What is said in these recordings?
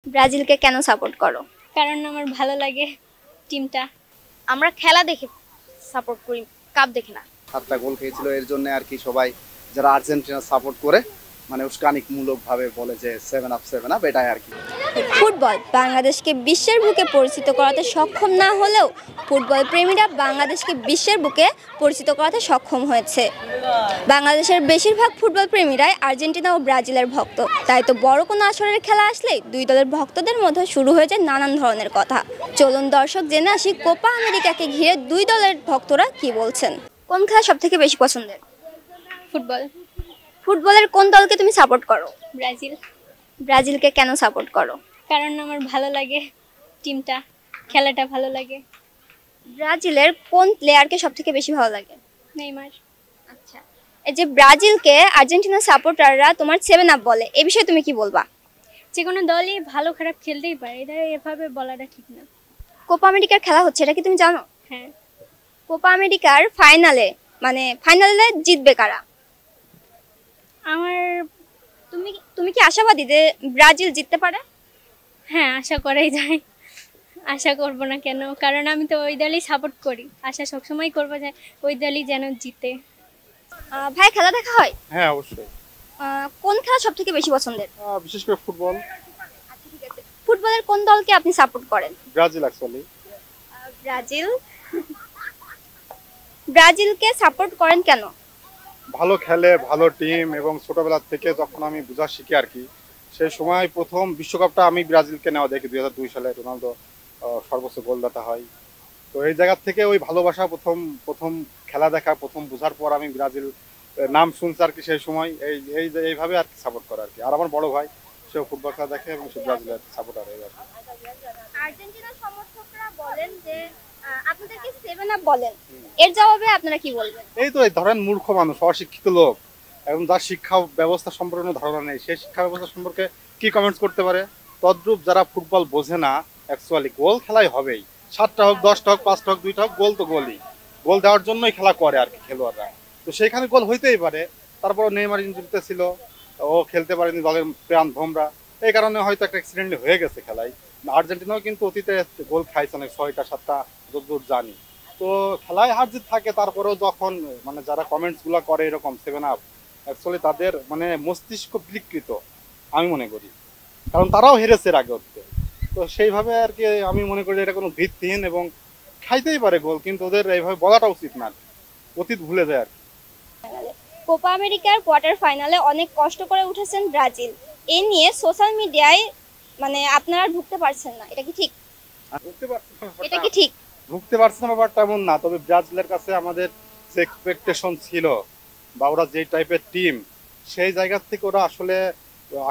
ব্রাজিলকে কেন সাপোর্ট করো? কারণ আমার ভালো লাগে টিমটা। আমরা খেলা দেখে সাপোর্ট করি, কাপ দেখে না। 7টা গোল খেয়েছিল, এর জন্য আর কি সবাই যারা আর্জেন্টিনা সাপোর্ট করে মানে উস্কানিমূলক ভাবে বলে যে 7 আপ এটাই আর কি। ফুটবল বাংলাদেশকে বিশ্বের বুকে পরিচিত করাতে সক্ষম না হলেও ফুটবল প্রেমীরা বাংলাদেশকে বিশ্বের বুকে পরিচিত করাতে সক্ষম হয়েছে। বাংলাদেশের বেশিরভাগ ফুটবল প্রেমীরাই আর্জেন্টিনা ও ব্রাজিলের ভক্ত, তাই তো বড় কোনো আসরের খেলা আসলেই দুই দলের ভক্তদের মধ্যে শুরু হয়ে যায় নানান ধরনের কথা। চলুন দর্শক জেনে আসি কোপা আমেরিকাকে ঘিরে দুই দলের ভক্তরা কি বলছেন। কোন খেলা সব থেকে বেশি পছন্দের? ফুটবল। ফুটবলের কোন দলকে তুমি সাপোর্ট করো? ব্রাজিল। ব্রাজিলকে কেন সাপোর্ট করো? কারণ আমার ভালো লাগে টিমটা, খেলাটা ভালো লাগে। ব্রাজিলের কোন প্লেয়ারকে সব থেকে বেশি ভালো লাগে? নেইমার। আচ্ছা, এই যে ব্রাজিলকে আর্জেন্টিনা সাপোর্টাররা তোমার 7 আপ বলে, এই বিষয়ে তুমি কি বলবা? যে কোনো দলই ভালো খারাপ খেলতেই পারে, এটা এভাবে বলাটা ঠিক না। কোপা আমেরিকার খেলা হচ্ছে, এটা কি তুমি জানো? হ্যাঁ। কোপা আমেরিকার ফাইনালে জিতবে কারা? আমার তুমি কি আশাবাদী যে ব্রাজিল জিততে পারে? হ্যাঁ, আশা করাই যায়। আশা করব না কেন, কারণ আমি তো ওই দলই সাপোর্ট করি। আশা সবসময় করবো যে ওই দলই যেন জিতে। ভাই খেলা দেখা হয়? হ্যাঁ অবশ্যই। কোন খেলা সব থেকে বেশি পছন্দের? বিশেষ করে ফুটবল। আচ্ছা ঠিক আছে, ফুটবলের কোন দলকে আপনি সাপোর্ট করেন? Brazil actually. ব্রাজিলকে সাপোর্ট করেন কেন? ভালো খেলে, ভালো টিম, এবং ছোটবেলা থেকে যখন আমি বোঝা শিখি আর কি, সেই সময় প্রথম বিশ্বকাপটা আমি ব্রাজিলকে নেওয়া দেখি 2002 সালে রোনালদো সর্বোচ্চ গোলদাতা হয়। তো এই জায়গা থেকে ওই ভালোবাসা প্রথম প্রথম খেলা দেখা, প্রথম বোঝার পর আমি ব্রাজিল নাম শুনছি আর কি। সেই সময় এইভাবে আর কি সাপোর্ট করা আর কি। আর আমার বড় ভাই সেও ফুটবল খেলা দেখে এবং সে ব্রাজিলের সাপোর্টার হয়ে গেছে। আর্জেন্টিনার সমর্থকরা বলেন যে আপনাদেরকে 7 আপ বলেন, এর জবাবে আপনারা কি বলবেন? এই তো এই ধরেন মূর্খ মানুষ, অশিক্ষিত লোক, এবং যার শিক্ষা ব্যবস্থা সম্পর্কে কোনো ধারণা নেই, সেই শিক্ষা ব্যবস্থা সম্পর্কে কি কমেন্টস করতে পারে? তদ্রূপ যারা ফুটবল বোঝে না, অ্যাকচুয়ালি গোল খেলাই হবেই, 7টা হোক 10টা হোক 5টা হোক 2টা হোক, গোল তো গোলই। গোল দেওয়ার জন্যই খেলা করে আর কি খেলোয়াড়রা। তো সেইখানে গোল হইতেই পারে। তারপর নেইমার ইনজুরিতে ছিল, ও খেলতে পারেনি, দলের প্রাণ ভোমরা, এই কারণে হয়তো একটা অ্যাক্সিডেন্ট হয়ে গেছে খেলায়। আর্জেন্টিনাও কিন্তু অতীতে গোল খাইছে অনেক, 6টা 7টা যতদূর জানি। তো খেলায় হার জিত থাকে, তারপরেও যখন মানে যারা কমেন্টস গুলা করে এরকম 7 আপ, অ্যাকচুয়ালি তাদের মানে মস্তিষ্ক বিকৃত আমি মনে করি, কারণ তারাও হেরেছে এর আগে অতীতে। তো সেইভাবে আর কি আমি মনে করি এটা কোনো ভিত্তিহীন, এবং খাইতেই পারে গোল, কিন্তু ওদের এইভাবে বলাটা উচিত না, অতীত ভুলে যায় আর কি। কোপা আমেরিকার কোয়ার্টার ফাইনালে অনেক কষ্ট করে উঠেছেন ব্রাজিল, এ নিয়ে সোশ্যাল মিডিয়ায় আপনারা ঢুকতে পারছেন না, এটা কি ঠিক? এটা কি ঠিক? ঢুকতে পারছে না ব্যাপারটা এমন না, তবে ব্রাজিলের কাছে আমাদের যে এক্সপেকটেশন ছিল বা ওরা যে টাইপের টিম, সেই জায়গা থেকে ওরা আসলে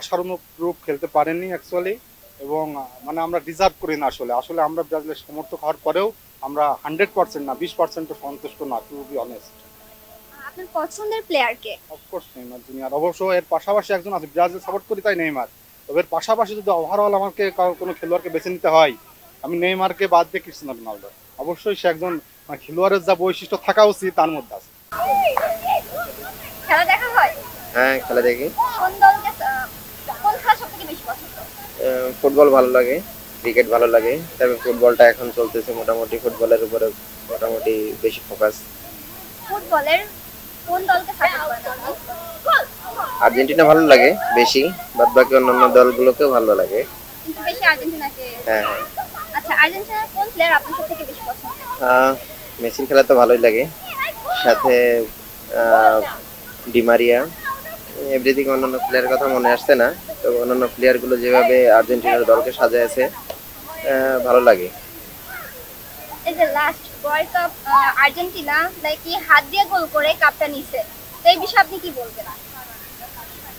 আশার অনুরূপ খেলতে পারেনি অ্যাকচুয়ালি। এবং মানে আমরা ডিজার্ভ করি না আসলে। আসলে আমরা ব্রাজিলের সমর্থক হওয়ার পরেও আমরা 100% না, 20% সন্তুষ্ট না, টু বি অনেস্ট। আপনার পছন্দের প্লেয়ার কে? Of course Neymar junior. অবশ্য এর পাশাপাশি একজন আছে, ব্রাজিল সাপোর্ট করি তাই নেইমার। তবে এর পাশাপাশি যদি ওভারঅল আমাকে কোনো খেলোয়াড়কে বেছে নিতে হয়, আমি নেইমারকে বাদ দিয়ে ক্রিস্টিয়ানো রোনালদো। অবশ্যই সে একজন মানে খেলোয়াড়ের যা বৈশিষ্ট্য থাকা উচিত তার মধ্যে আছে। খেলা দেখা হয়? হ্যাঁ খেলা দেখি। কোন খেলা সবথেকে বেশি পছন্দ? ফুটবল ভালো লাগে, ক্রিকেট ভালো লাগে, তবে ফুটবলটা এখন চলতেছে মোটামুটি, ফুটবলের উপরে মোটামুটি বেশি ফোকাস। ফুটবলের কোন দলকে সাপোর্ট করেন? আর্জেন্টিনা ভালো লাগে বেশি, বাদ বাকি অন্যান্য দলগুলোকেও ভালো লাগে, কিন্তু বেশি আর্জেন্টিনাকে। হ্যাঁ। আচ্ছা, আর্জেন্টিনার কোন প্লেয়ার আপনার সবথেকে বেশি পছন্দ? মেসির খেলা তো ভালোই লাগে, সাথে ডিমারিয়া, এভরিথিং। অন্যান্য প্লেয়ারের কথা মনে আসছে না, তো অন্যান্য প্লেয়ারগুলো যেভাবে আর্জেন্টিনার দলকে সাজাইছে ভালো লাগে। এই যে লাস্ট ওয়ার্ল্ড কাপ আর্জেন্টিনা কি হাত দিয়ে গোল করে কাপটা নিছে, তো এই বিষয়ে আপনি কি বলবেন?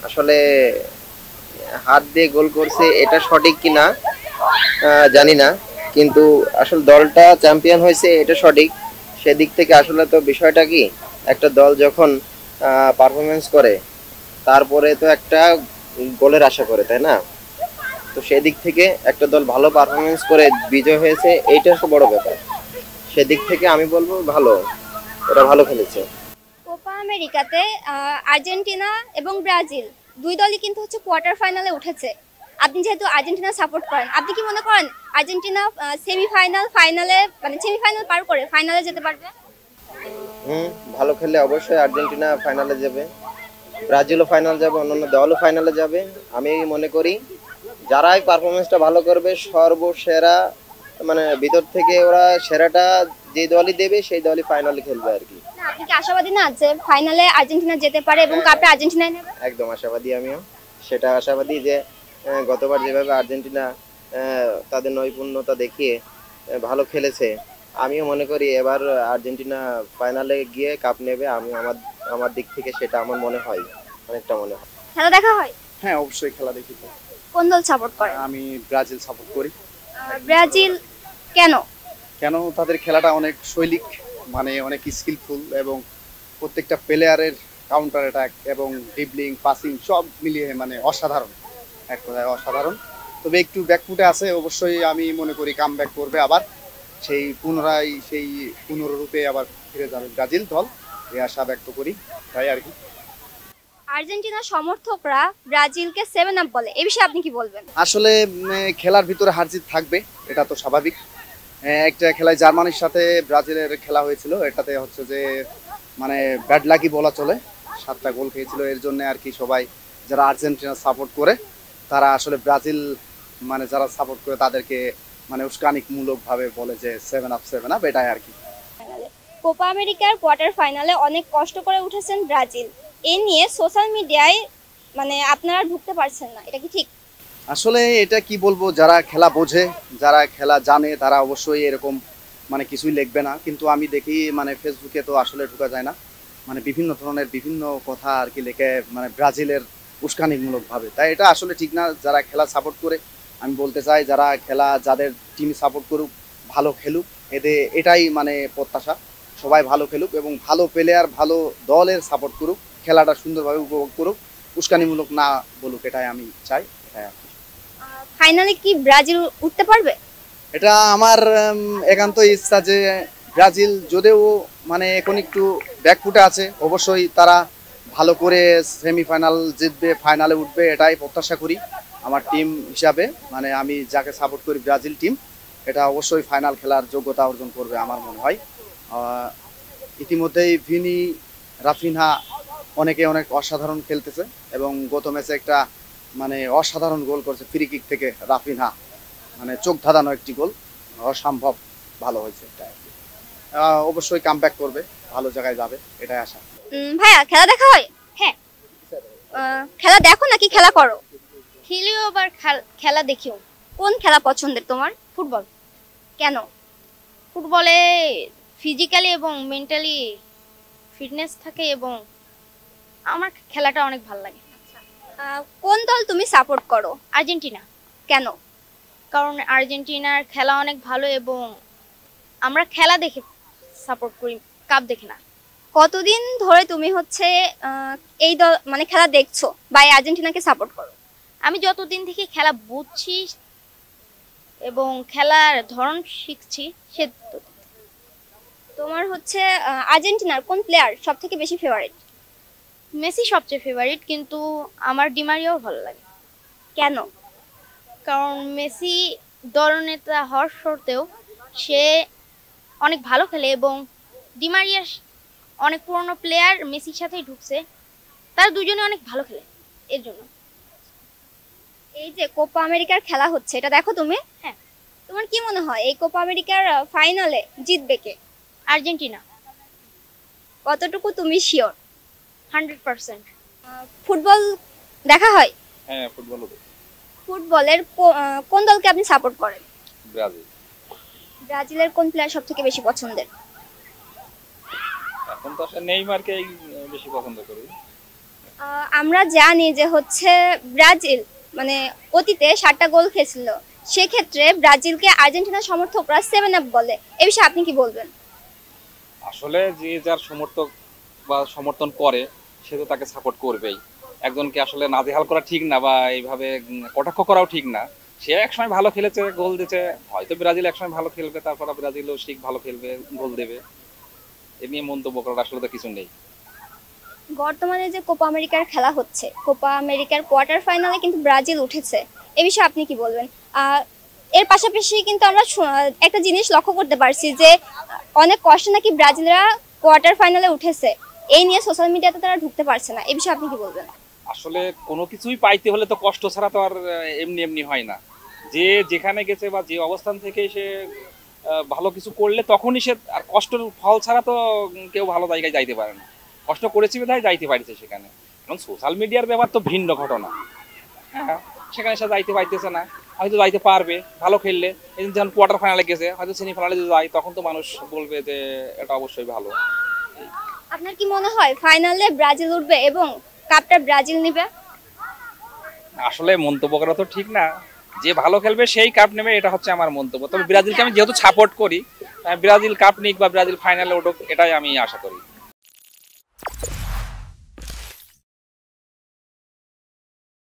আসলে হাত দিয়ে গোল করছে এটা সঠিক কিনা জানি না, কিন্তু আসলে দলটা চ্যাম্পিয়ন হয়েছে এটা সঠিক। সেদিক থেকে আসলে তো বিষয়টা কি, একটা দল যখন পারফরমেন্স করে তারপরে তো একটা গোলের আশা করে, তাই না? তো সেদিক থেকে একটা দল ভালো পারফরমেন্স করে বিজয় হয়েছে, এইটা তো বড় ব্যাপার। সেদিক থেকে আমি বলবো ভালো, ওরা ভালো খেলেছে। কোপা আমেরিকাতে আর্জেন্টিনা এবং ব্রাজিল দুই দলই কিন্তু কোয়ার্টার ফাইনালে উঠেছে, আপনি যেহেতু আর্জেন্টিনা সাপোর্ট করেন, আপনি কি মনে করেন আর্জেন্টিনা ফাইনালে মানে সেমিফাইনাল পার করে ফাইনালে যেতে পারবে? ভালো খেললে অবশ্যই আর্জেন্টিনা ফাইনালে যাবে, ব্রাজিলও ফাইনাল যাবে, অন্যান্য দলও ফাইনালে যাবে। আমি মনে করি যারাই পারফরমেন্সটা ভালো করবে সর্বসেরা, মানে ভিতর থেকে ওরা সেরাটা যে দলই দেবে সেই দলই ফাইনালে খেলবে আর কি। না, আপনি কি আশাবাদী না যে ফাইনালে আর্জেন্টিনা যেতে পারে এবং কাপটা আর্জেন্টিনাই নেবে? একদম আশাবাদী আমিও, সেটা আশাবাদী যে গতবার যেভাবে আর্জেন্টিনা তাদের নৈপুণ্যতা দেখিয়ে ভালো খেলেছে, আমিও মনে করি এবার আর্জেন্টিনা ফাইনালে গিয়ে কাপ নেবে। আমি আমার দিক থেকে সেটা আমার মনে হয়, অনেকটা মনে হয়। খেলা দেখা হয়? হ্যাঁ, অবশ্যই খেলা দেখি তো। কোন দল সাপোর্ট করেন? আমি ব্রাজিল সাপোর্ট করি। ব্রাজিল কেন? কেন? তাদের খেলাটা অনেক শৈলিক, মানে অনেক স্কিলফুল এবং প্রত্যেকটা প্লেয়ারের কাউন্টার অ্যাটাক এবং ড্রিবলিং পাসিং সব মিলিয়ে মানে অসাধারণ, এক কথায় অসাধারণ। তবে একটু ব্যাকফুটে আছে, অবশ্যই আমি মনে করি কাম ব্যাক করবে আবার, সেই পুনররূপে আবার ফিরে যাবে ব্রাজিল দল, এই আশা ব্যক্ত করি, তাই আর কি। আর্জেন্টিনার সমর্থকরা ব্রাজিলকে 7 আপ বলে, এই বিষয়ে আপনি কি বলবেন? আসলে খেলার ভিতরে হারজিত থাকবে, এটা তো স্বাভাবিক। একটা খেলায় জার্মানির সাথে ব্রাজিলের খেলা হয়েছিল, এটাতে হচ্ছে যে মানে ব্যাড লাকি বলা চলে, 7টা গোল খেয়েছিল। এর জন্য আর কি সবাই যারা আর্জেন্টিনা সাপোর্ট করে তারা আসলে ব্রাজিল মানে যারা সাপোর্ট করে তাদেরকে মানে উস্কানিমূলকভাবে বলে যে 7 আপ, এটাই আর কি। কোপা আমেরিকার কোয়ার্টার ফাইনালে অনেক কষ্ট করে উঠেছেন ব্রাজিল, এ নিয়ে সোশ্যাল মিডিয়ায় মানে আপনারা ঢুকতে পারছেন না, এটা কি ঠিক? আসলে এটা কি বলবো, যারা খেলা বোঝে, যারা খেলা জানে তারা অবশ্যই এরকম মানে কিছুই লিখবে না, কিন্তু আমি দেখি মানে ফেসবুকে তো আসলে ঢোকা যায় না, মানে বিভিন্ন ধরনের বিভিন্ন কথা আর কি লেখে মানে ব্রাজিলের উস্কানিমূলকভাবে, তাই এটা আসলে ঠিক না। যারা খেলা সাপোর্ট করে, আমি বলতে চাই যারা খেলা যাদের টিম সাপোর্ট করুক ভালো খেলুক, এটাই মানে প্রত্যাশা, সবাই ভালো খেলুক এবং ভালো প্লেয়ার ভালো দলের সাপোর্ট করুক, খেলাটা সুন্দরভাবে উপভোগ করুক, উস্কানিমূলক না বলুক, এটাই আমি চাই, এটাই আর কি। ফাইনালে কি ব্রাজিল উঠতে পারবে? এটা আমার একান্ত ইচ্ছা যে ব্রাজিল যদিও মানে এখন একটু ব্যাকফুটে আছে, অবশ্যই তারা ভালো করে সেমিফাইনাল জিতবে, ফাইনালে উঠবে, এটাই প্রত্যাশা করি আমার টিম হিসাবে। মানে আমি যাকে সাপোর্ট করি ব্রাজিল টিম, এটা অবশ্যই ফাইনাল খেলার যোগ্যতা অর্জন করবে আমার মনে হয়। ইতিমধ্যেই ভিনি, রাফিনহা অনেক অসাধারণ খেলতেছে এবং গত ম্যাচে একটা মানে অসাধারণ গোল করছে ফ্রি কিক থেকে রাফিনহা, মানে চোখ ধাঁধানো একটি গোল, অসম্ভব ভালো হয়েছে এটা। অবশ্যই কাম ব্যাক করবে, ভালো জায়গায় যাবে, এটাই আশা। ভাইয়া খেলা দেখা হয়? হ্যাঁ। খেলা দেখো নাকি খেলা করো? খেলিও আবার খেলা দেখিও। কোন খেলা পছন্দের তোমার? ফুটবল। কেন? ফুটবলে ফিজিক্যালি এবং মেন্টালি ফিটনেস থাকে এবং আমার খেলাটা অনেক ভালো লাগে। কোন দল তুমি সাপোর্ট করো? আর্জেন্টিনা। কেন? কারণ আর্জেন্টিনার খেলা অনেক ভালো এবং আমরা খেলা দেখে সাপোর্ট করি, কাপ দেখে না। কতদিন ধরে তুমি হচ্ছে এই দল মানে খেলা দেখছো বা এই আর্জেন্টিনাকে সাপোর্ট করো? আমি যতদিন থেকে খেলা বুঝছি এবং খেলার ধরন শিখছি সে। তোমার হচ্ছে আর্জেন্টিনার কোন প্লেয়ার সব থেকে বেশি ফেভারিট? মেসি সবচেয়ে ফেভারিট, কিন্তু আমার ডিমারিয়াও ভালো লাগে। কেন? কারণ মেসি দলনেতা হওয়ার সত্ত্বেও সে অনেক ভালো খেলে এবং ডিমারিয়া অনেক পুরনো প্লেয়ার মেসির সাথেই ঢুকছে, তারা দুজনে অনেক ভালো খেলে, এর জন্য। এই যে কোপা আমেরিকার খেলা হচ্ছে, এটা দেখো তুমি? হ্যাঁ। তোমার কি মনে হয় এই কোপা আমেরিকার ফাইনালে জিতবে কে? আর্জেন্টিনা। কতটুকু তুমি শিওর? 100%। ফুটবল দেখা হয়? হ্যাঁ, ফুটবলও দেখি। ফুটবলের কোন দলকে আপনি সাপোর্ট করেন? ব্রাজিল। ব্রাজিলের কোন প্লেয়ার সব থেকে বেশি পছন্দের? এখন তো আসলে নেইমারকেই বেশি পছন্দ করি। আমরা জানি যে হচ্ছে ব্রাজিল মানে অতীতে 7টা গোল খেয়েছিল, সেক্ষেত্রে ব্রাজিলকে আর্জেন্টিনার সমর্থকরা 7 আপ বলে, এই বিষয়ে আপনি কি বলবেন? আসলে যে যার সমর্থক বা সমর্থন করে সে তো তাকে সাপোর্ট করবেই। একজনকে আসলে নাজেহাল করা ঠিক না বা এইভাবে কটাক্ষ করাও ঠিক না। সে একসময় ভালো খেলেছে, গোল দিয়েছে, হয়তো ব্রাজিল একসময় ভালো খেলবে, তারপর ব্রাজিলও ঠিক ভালো খেলবে, গোল দেবে, এ নিয়ে মন্তব্য করার আসলে তো কিছু নেই। বর্তমানে যে কোপা আমেরিকার খেলা হচ্ছে, কোপা আমেরিকার কোয়ার্টার ফাইনালে কিন্তু ব্রাজিল উঠেছে, এ বিষয়ে আপনি কি বলবেন? এর পাশাপাশি কিন্তু আমরা একটা জিনিস লক্ষ্য করতে পারছি যে অনেক কষ্ট নাকি ব্রাজিলরা কোয়ার্টার ফাইনালে উঠেছে, এই নিয়ে সোশ্যাল মিডিয়াতে তারা ঢুকতে পারছে না, এ বিষয়ে আপনি কি বলবেন? আসলে কোনো কিছুই পাইতে হলে তো কষ্ট ছাড়া তো আর এমনি এমনি হয় না। যে যেখানে গেছে বা যে অবস্থান থেকে সে ভালো কিছু করলে তখনই সে, আর কষ্টের ফল ছাড়া তো কেউ ভালো জায়গায় যাইতে পারে না। কষ্ট করেছি বিধায় যাইতে পারছে সেখানে। এখন সোশ্যাল মিডিয়ার ব্যাপার তো ভিন্ন ঘটনা। হ্যাঁ, সেখানে সে যাইতে পারতেছে না, হয়তো যাইতে পারবে ভালো খেললে। এই যখন কোয়ার্টার ফাইনালে গেছে, হয়তো সেমিফাইনালে যদি যায় তখন তো মানুষ বলবে যে এটা অবশ্যই ভালো। আপনার কি মনে হয় ফাইনালে ব্রাজিল উঠবে এবং কাপটা ব্রাজিল নেবে? আসলে মন্তব্য করা তো ঠিক না, যে ভালো খেলবে সেই কাপ নেবে, এটা হচ্ছে আমার মন্তব্য। তবে ব্রাজিলকে আমি যেহেতু সাপোর্ট করি, ব্রাজিল কাপ নিক বা ব্রাজিল ফাইনালে উঠুক, এটাই আমি আশা করি।